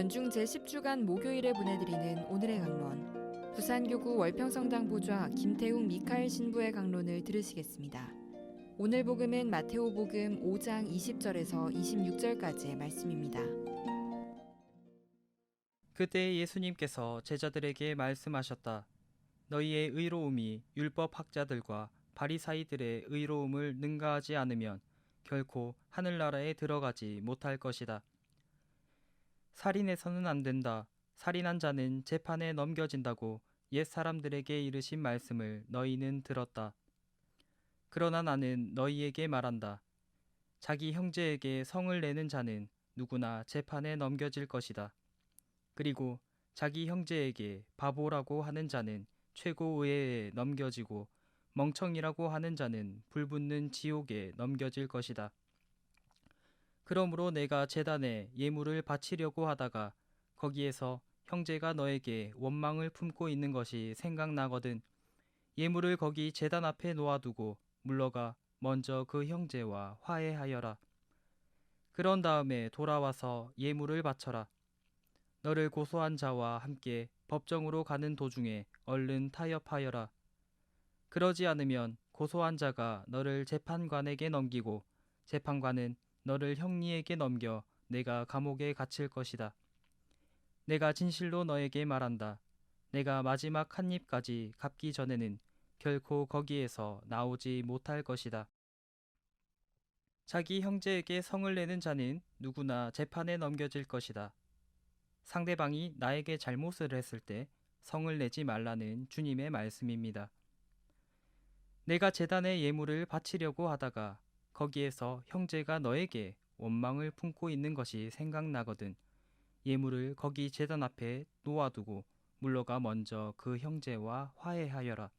연중 제10주간 목요일에 보내드리는 오늘의 강론, 부산교구 월평성당 보좌 김태웅 미카엘 신부의 강론을 들으시겠습니다. 오늘 복음은 마테오복음 5장 20절에서 26절까지의 말씀입니다. 그때 예수님께서 제자들에게 말씀하셨다. 너희의 의로움이 율법 학자들과 바리사이들의 의로움을 능가하지 않으면 결코 하늘나라에 들어가지 못할 것이다. 살인해서는 안 된다. 살인한 자는 재판에 넘겨진다고 옛 사람들에게 이르신 말씀을 너희는 들었다. 그러나 나는 너희에게 말한다. 자기 형제에게 성을 내는 자는 누구나 재판에 넘겨질 것이다. 그리고 자기 형제에게 바보라고 하는 자는 최고의회에 넘겨지고 멍청이라고 하는 자는 불붙는 지옥에 넘겨질 것이다. 그러므로 내가 제단에 예물을 바치려고 하다가 거기에서 형제가 너에게 원망을 품고 있는 것이 생각나거든 예물을 거기 제단 앞에 놓아두고 물러가 먼저 그 형제와 화해하여라. 그런 다음에 돌아와서 예물을 바쳐라. 너를 고소한 자와 함께 법정으로 가는 도중에 얼른 타협하여라. 그러지 않으면 고소한 자가 너를 재판관에게 넘기고 재판관은 너를 형리에게 넘겨 내가 감옥에 갇힐 것이다. 내가 진실로 너에게 말한다. 내가 마지막 한 입까지 갚기 전에는 결코 거기에서 나오지 못할 것이다. 자기 형제에게 성을 내는 자는 누구나 재판에 넘겨질 것이다. 상대방이 나에게 잘못을 했을 때 성을 내지 말라는 주님의 말씀입니다. 내가 제단에 예물을 바치려고 하다가 거기에서 형제가 너에게 원망을 품고 있는 것이 생각나거든 예물을 거기 제단 앞에 놓아두고 물러가 먼저 그 형제와 화해하여라.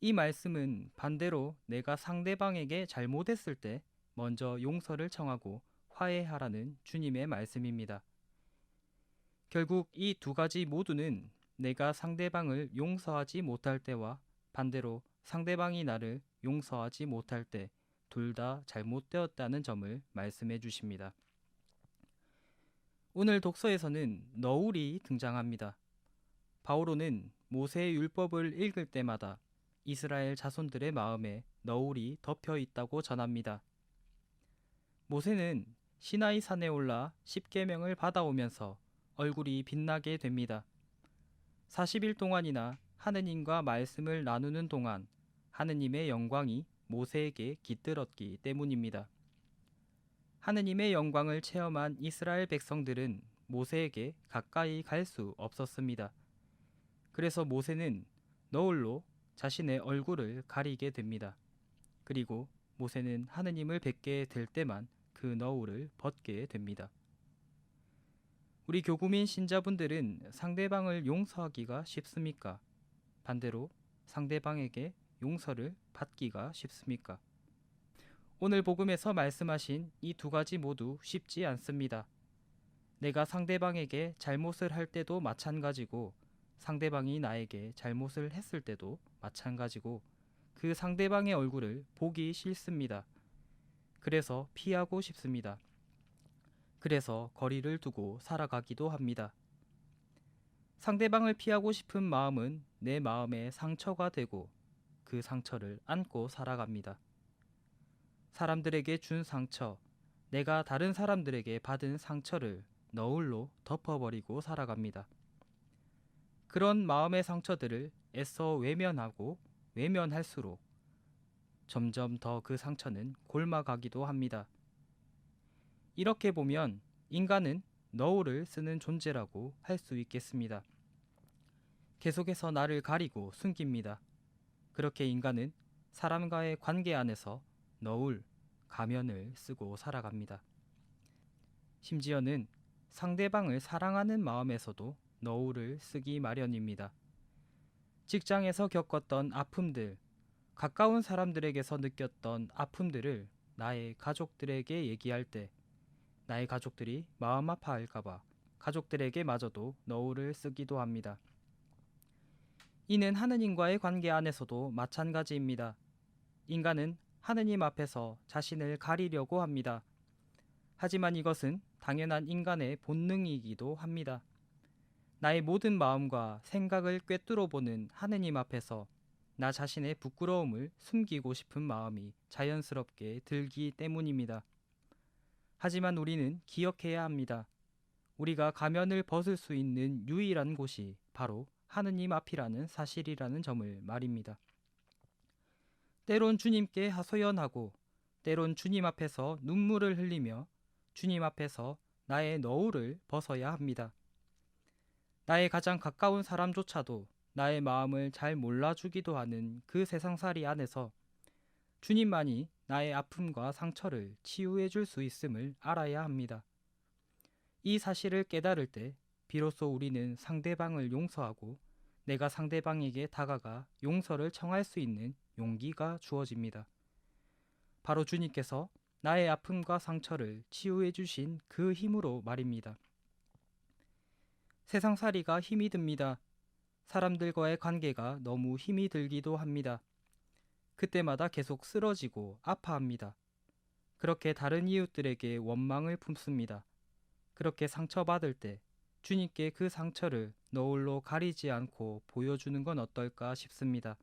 이 말씀은 반대로 내가 상대방에게 잘못했을 때 먼저 용서를 청하고 화해하라는 주님의 말씀입니다. 결국 이 두 가지 모두는 내가 상대방을 용서하지 못할 때와 반대로 상대방이 나를 용서하지 못할 때 둘 다 잘못되었다는 점을 말씀해 주십니다. 오늘 독서에서는 너울이 등장합니다. 바오로는 모세의 율법을 읽을 때마다 이스라엘 자손들의 마음에 너울이 덮여 있다고 전합니다. 모세는 시나이 산에 올라 십계명을 받아오면서 얼굴이 빛나게 됩니다. 40일 동안이나 하느님과 말씀을 나누는 동안 하느님의 영광이 모세에게 깃들었기 때문입니다. 하느님의 영광을 체험한 이스라엘 백성들은 모세에게 가까이 갈 수 없었습니다. 그래서 모세는 너울로 자신의 얼굴을 가리게 됩니다. 그리고 모세는 하느님을 뵙게 될 때만 그 너울을 벗게 됩니다. 우리 교구민 신자분들은 상대방을 용서하기가 쉽습니까? 반대로 상대방에게 용서를 받기가 쉽습니까? 오늘 복음에서 말씀하신 이 두 가지 모두 쉽지 않습니다. 내가 상대방에게 잘못을 할 때도 마찬가지고 상대방이 나에게 잘못을 했을 때도 마찬가지고 그 상대방의 얼굴을 보기 싫습니다. 그래서 피하고 싶습니다. 그래서 거리를 두고 살아가기도 합니다. 상대방을 피하고 싶은 마음은 내 마음에 상처가 되고 그 상처를 안고 살아갑니다. 사람들에게 준 상처, 내가 다른 사람들에게 받은 상처를 너울로 덮어버리고 살아갑니다. 그런 마음의 상처들을 애써 외면하고 외면할수록 점점 더 그 상처는 골마가기도 합니다. 이렇게 보면 인간은 너울을 쓰는 존재라고 할 수 있겠습니다. 계속해서 나를 가리고 숨깁니다. 그렇게 인간은 사람과의 관계 안에서 너울, 가면을 쓰고 살아갑니다. 심지어는 상대방을 사랑하는 마음에서도 너울을 쓰기 마련입니다. 직장에서 겪었던 아픔들, 가까운 사람들에게서 느꼈던 아픔들을 나의 가족들에게 얘기할 때 나의 가족들이 마음 아파할까봐 가족들에게 마저도 너울을 쓰기도 합니다. 이는 하느님과의 관계 안에서도 마찬가지입니다. 인간은 하느님 앞에서 자신을 가리려고 합니다. 하지만 이것은 당연한 인간의 본능이기도 합니다. 나의 모든 마음과 생각을 꿰뚫어 보는 하느님 앞에서 나 자신의 부끄러움을 숨기고 싶은 마음이 자연스럽게 들기 때문입니다. 하지만 우리는 기억해야 합니다. 우리가 가면을 벗을 수 있는 유일한 곳이 바로 하느님 앞이라는 사실이라는 점을 말입니다. 때론 주님께 하소연하고 때론 주님 앞에서 눈물을 흘리며 주님 앞에서 나의 너울을 벗어야 합니다. 나의 가장 가까운 사람조차도 나의 마음을 잘 몰라주기도 하는 그 세상살이 안에서 주님만이 나의 아픔과 상처를 치유해 줄 수 있음을 알아야 합니다. 이 사실을 깨달을 때 비로소 우리는 상대방을 용서하고 내가 상대방에게 다가가 용서를 청할 수 있는 용기가 주어집니다. 바로 주님께서 나의 아픔과 상처를 치유해 주신 그 힘으로 말입니다. 세상살이가 힘이 듭니다. 사람들과의 관계가 너무 힘이 들기도 합니다. 그때마다 계속 쓰러지고 아파합니다. 그렇게 다른 이웃들에게 원망을 품습니다. 그렇게 상처받을 때 주님께 그 상처를 너울로 가리지 않고 보여주는 건 어떨까 싶습니다.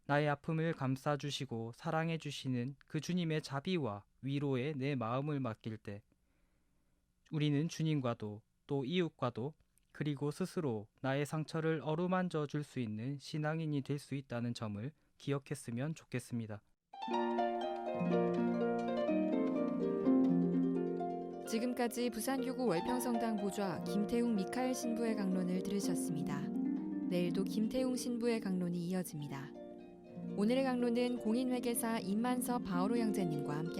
나의 아픔을 감싸주시고 사랑해주시는 그 주님의 자비와 위로에 내 마음을 맡길 때 우리는 주님과도 또 이웃과도 그리고 스스로 나의 상처를 어루만져 줄 수 있는 신앙인이 될 수 있다는 점을 기억했으면 좋겠습니다. 지금까지 부산교구 월평성당 보좌 김태웅 미카엘 신부의 강론을 들으셨습니다. 내일도 김태웅 신부의 강론이 이어집니다. 오늘의 강론은 공인회계사 임만섭 바오로 형제님과 함께